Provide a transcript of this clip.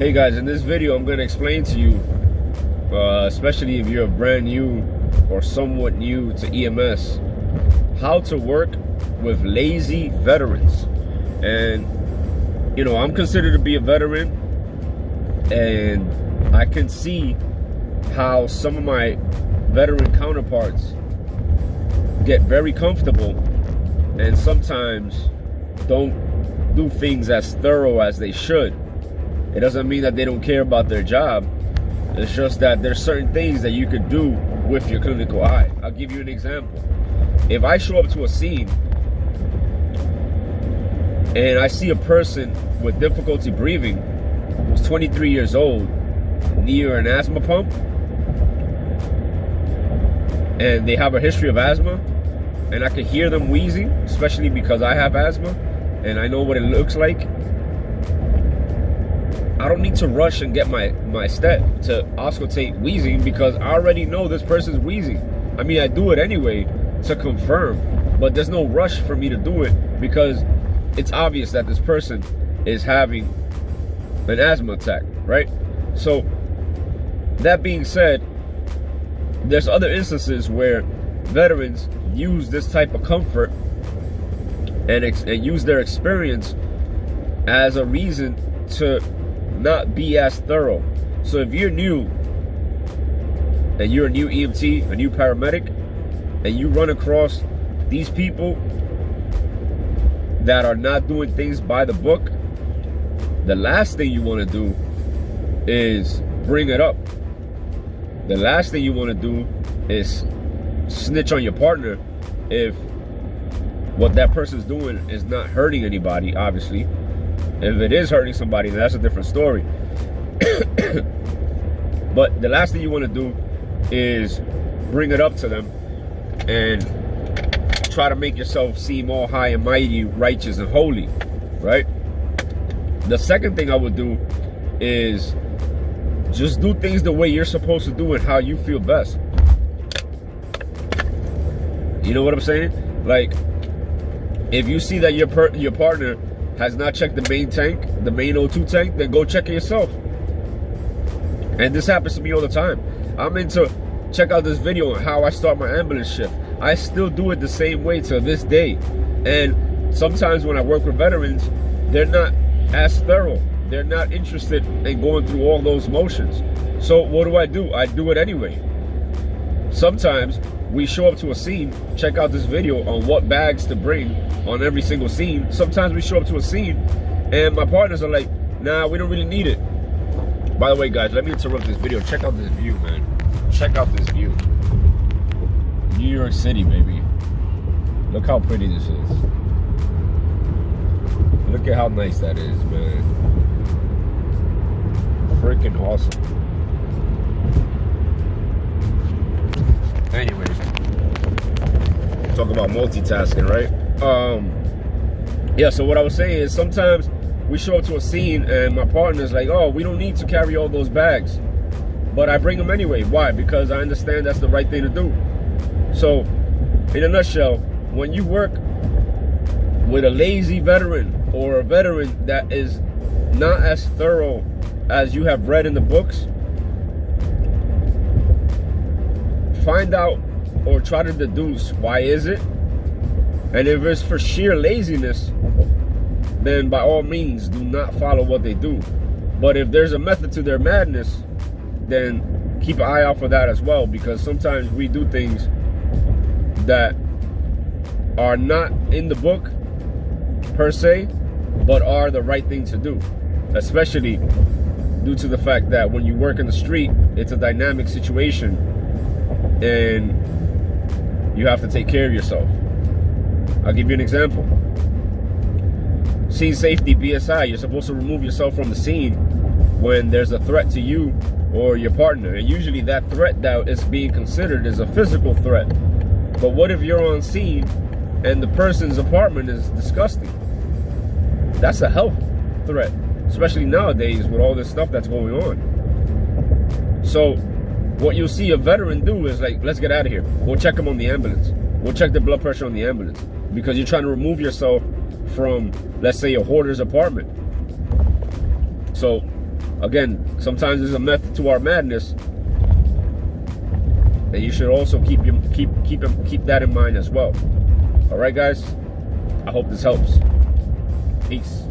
Hey guys, in this video I'm going to explain to you, especially if you're brand new or somewhat new to EMS, how to work with lazy veterans. And you know, I'm considered to be a veteran, and I can see how some of my veteran counterparts get very comfortable and sometimes don't do things as thorough as they should. It doesn't mean that they don't care about their job. It's just that there's certain things that you could do with your clinical eye. I'll give you an example. If I show up to a scene and I see a person with difficulty breathing who's 23 years old near an asthma pump, and they have a history of asthma, and I can hear them wheezing, especially because I have asthma and I know what it looks like, I don't need to rush and get my stet to auscultate wheezing, because I already know this person's wheezing. I mean, I do it anyway to confirm, but there's no rush for me to do it because it's obvious that this person is having an asthma attack, right? So that being said, there's other instances where veterans use this type of comfort and use their experience as a reason to not be as thorough. So if you're new and you're a new EMT, a new paramedic, and you run across these people that are not doing things by the book, the last thing you want to do is bring it up. The last thing you want to do is snitch on your partner if what that person's doing is not hurting anybody, obviously. If it is hurting somebody, then that's a different story. But the last thing you want to do is bring it up to them and try to make yourself seem all high and mighty, righteous and holy, right? The second thing I would do is just do things the way you're supposed to do and how you feel best. You know what I'm saying? Like, if you see that your partner has not checked the main tank, the main O2 tank, then go check it yourself. And this happens to me all the time. I'm into, check out this video on how I start my ambulance shift. I still do it the same way to this day. And sometimes when I work with veterans, they're not as thorough. They're not interested in going through all those motions. So what do? I do it anyway. Sometimes we show up to a scene, check out this video on what bags to bring on every single scene. Sometimes we show up to a scene and my partners are like, nah, we don't really need it. By the way, guys, let me interrupt this video. Check out this view, man. Check out this view. New York City, baby. Look how pretty this is. Look at how nice that is, man. Freaking awesome. Anyways, talk about multitasking, right? Yeah, so what I was saying is sometimes we show up to a scene and my partner's like, oh, we don't need to carry all those bags. But I bring them anyway. Why? Because I understand that's the right thing to do. So, in a nutshell, when you work with a lazy veteran or a veteran that is not as thorough as you have read in the books, find out or try to deduce why is it. And if it's for sheer laziness, then by all means do not follow what they do. But if there's a method to their madness, then keep an eye out for that as well, because sometimes we do things that are not in the book per se, but are the right thing to do, especially due to the fact that when you work in the street, it's a dynamic situation and you have to take care of yourself. I'll give you an example. Scene safety, BSI, you're supposed to remove yourself from the scene when there's a threat to you or your partner. And usually that threat that is being considered is a physical threat. But what if you're on scene and the person's apartment is disgusting? That's a health threat, especially nowadays with all this stuff that's going on. So what you'll see a veteran do is like, let's get out of here. We'll check him on the ambulance. We'll check the blood pressure on the ambulance, because you're trying to remove yourself from, let's say, a hoarder's apartment. So Again, sometimes there's a method to our madness, and you should also keep that in mind as well. All right, guys. I hope this helps. Peace.